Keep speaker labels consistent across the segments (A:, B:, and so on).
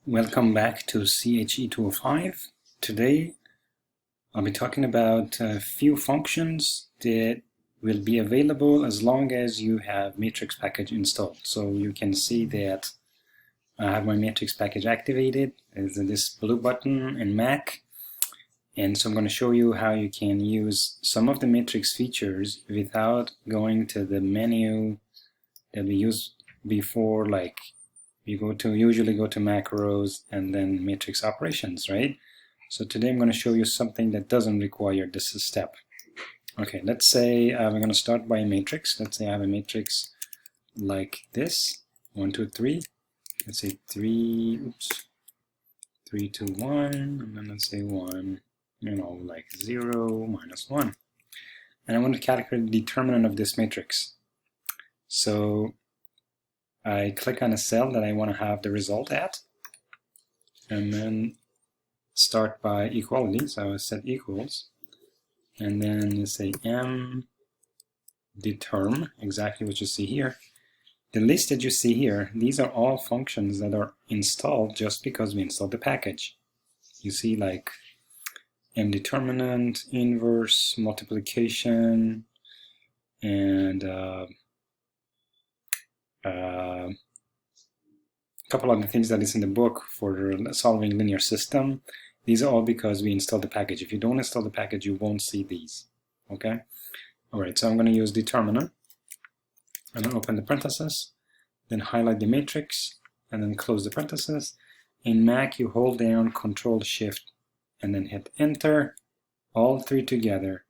A: Welcome back to ch205. Today I'll be talking about a few functions that will be available as long as you have matrix package installed. So you can see that I have my matrix package activated. There's this blue button in Mac, and so I'm going to show you how you can use some of the matrix features without going to the menu that we used before, like you usually go to macros and then matrix operations, right? So today I'm going to show you something that doesn't require this step. Okay, let's say we're going to start by a matrix. Let's say I have a matrix like this, 1, 2, 3. Let's say 3, 3, 2, 1, and then let's say 1, like 0, minus 1. And I want to calculate the determinant of this matrix. So I click on a cell that I want to have the result at, and then start by equality. So I will set equals, and then you say m determ, exactly what you see here. The list that you see here, these are all functions that are installed just because we installed the package. You see, like m determinant, inverse, multiplication, and a couple of the things that is in the book for solving linear system. These are all because we installed the package. If you don't install the package, you won't see these. Okay? Alright, so I'm going to use determinant. I'm going to open the parenthesis, then highlight the matrix, and then close the parenthesis. In Mac, you hold down Control Shift and then hit Enter, all three together.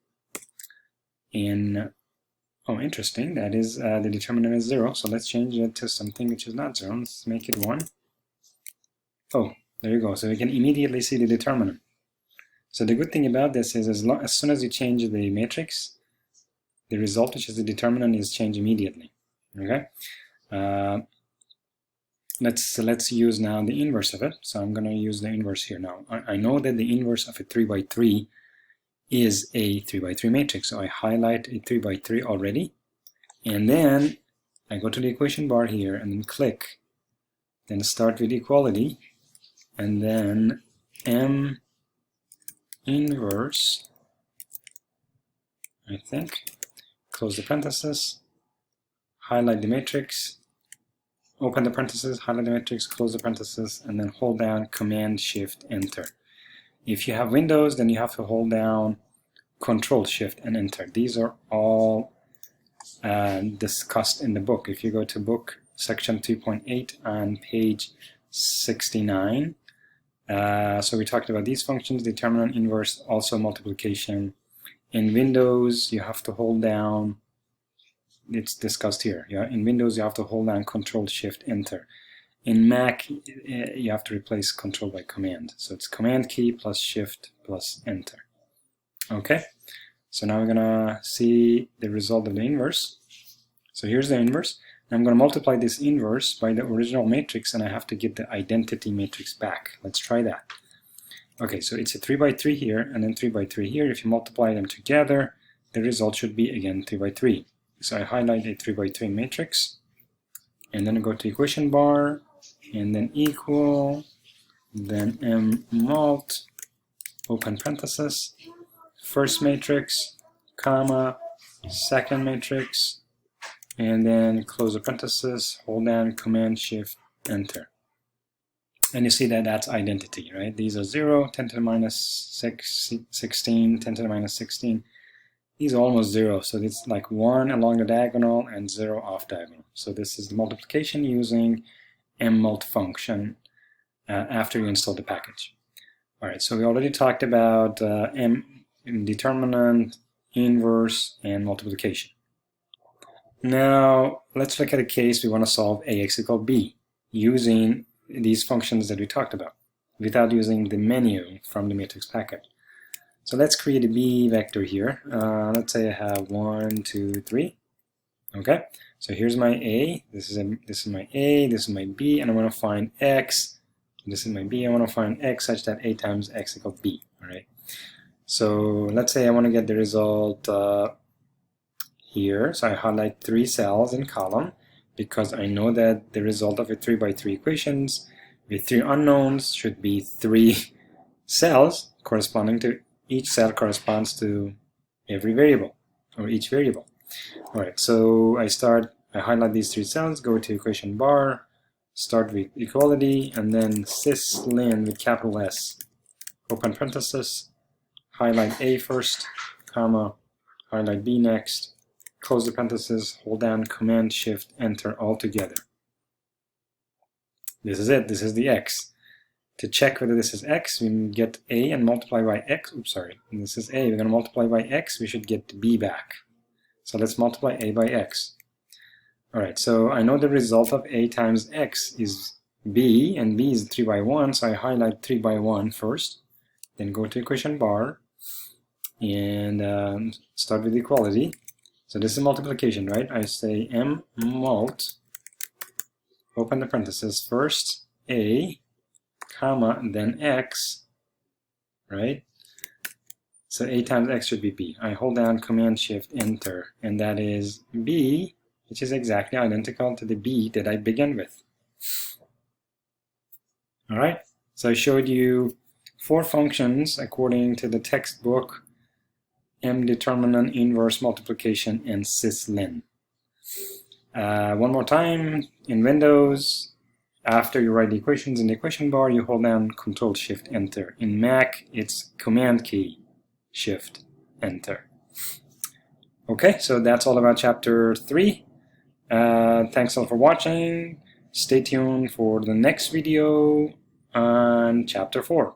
A: Oh, interesting, that is the determinant is 0, so let's change it to something which is not 0. Let's make it 1. Oh, there you go, so we can immediately see the determinant. So the good thing about this is as soon as you change the matrix, the result, which is the determinant, is changed immediately. Okay? Let's use now the inverse of it. So I'm going to use the inverse here now. I know that the inverse of a 3 by 3 is a 3 by 3 matrix. So I highlight a 3 by 3 already, and then I go to the equation bar here and then click, then start with equality, and then m inverse, I think, close the parenthesis, highlight the matrix, open the parenthesis, highlight the matrix, close the parenthesis, and then hold down Command Shift Enter. If you have Windows, then you have to hold down Control Shift and Enter. These are all discussed in the book. If you go to book section 3.8 on page 69, so we talked about these functions: determinant, inverse, also multiplication. In Windows, you have to hold down, it's discussed here. Yeah, in Windows, you have to hold down Control Shift Enter. In Mac, you have to replace Control by Command. So it's Command key plus Shift plus Enter. Okay, so now we're gonna see the result of the inverse. So here's the inverse. I'm gonna multiply this inverse by the original matrix, and I have to get the identity matrix back. Let's try that. Okay, so it's a 3 by 3 here, and then 3 by 3 here. If you multiply them together, the result should be, again, 3 by 3. So I highlight a 3 by 3 matrix, and then I go to equation bar, and then equal, then m mult, open parenthesis, first matrix, comma, second matrix, and then close the parenthesis, hold down Command Shift Enter. And you see that that's identity, right? These are 0, 10 to the minus 6, 16, 10 to the minus 16. These are almost 0, so it's like 1 along the diagonal and 0 off diagonal. So this is the multiplication using mmult function after you install the package. Alright, so we already talked about determinant, inverse, and multiplication. Now let's look at a case we want to solve ax equal b using these functions that we talked about without using the menu from the matrix package. So let's create a b vector here. Let's say I have 1, 2, 3. Okay, so here's my a. This is my a. This is my b, and I want to find x. This is my b. I want to find x such that a times x equals b. All right. So let's say I want to get the result here. So I highlight 3 cells in column because I know that the result of a 3 by 3 equations The three unknowns should be three cells corresponding to each cell corresponds to every variable or each variable. All right, so I highlight these three cells, go to equation bar, start with equality, and then syslin with capital S, open parenthesis, highlight A first, comma, highlight B next, close the parenthesis, hold down Command Shift Enter all together. This is it. This is the X. To check whether this is X, we get A and multiply by X. Oops, sorry. And this is A. We're going to multiply by X. We should get B back. So let's multiply A by X. All right. So I know the result of A times X is B, and B is 3 by 1. So I highlight 3 by 1 first. Then go to equation bar and start with equality. So this is multiplication, right? I say M mult, open the parenthesis, first A, comma, then X, right? So A times X should be B. I hold down Command Shift Enter, and that is B, which is exactly identical to the B that I began with. All right, so I showed you 4 functions according to the textbook: M determinant, inverse multiplication, and syslin. One more time, in Windows, after you write the equations in the equation bar, you hold down Control Shift Enter. In Mac, it's Command key Shift Enter. Okay, so that's all about Chapter 3. Thanks all for watching. Stay tuned for the next video on Chapter 4.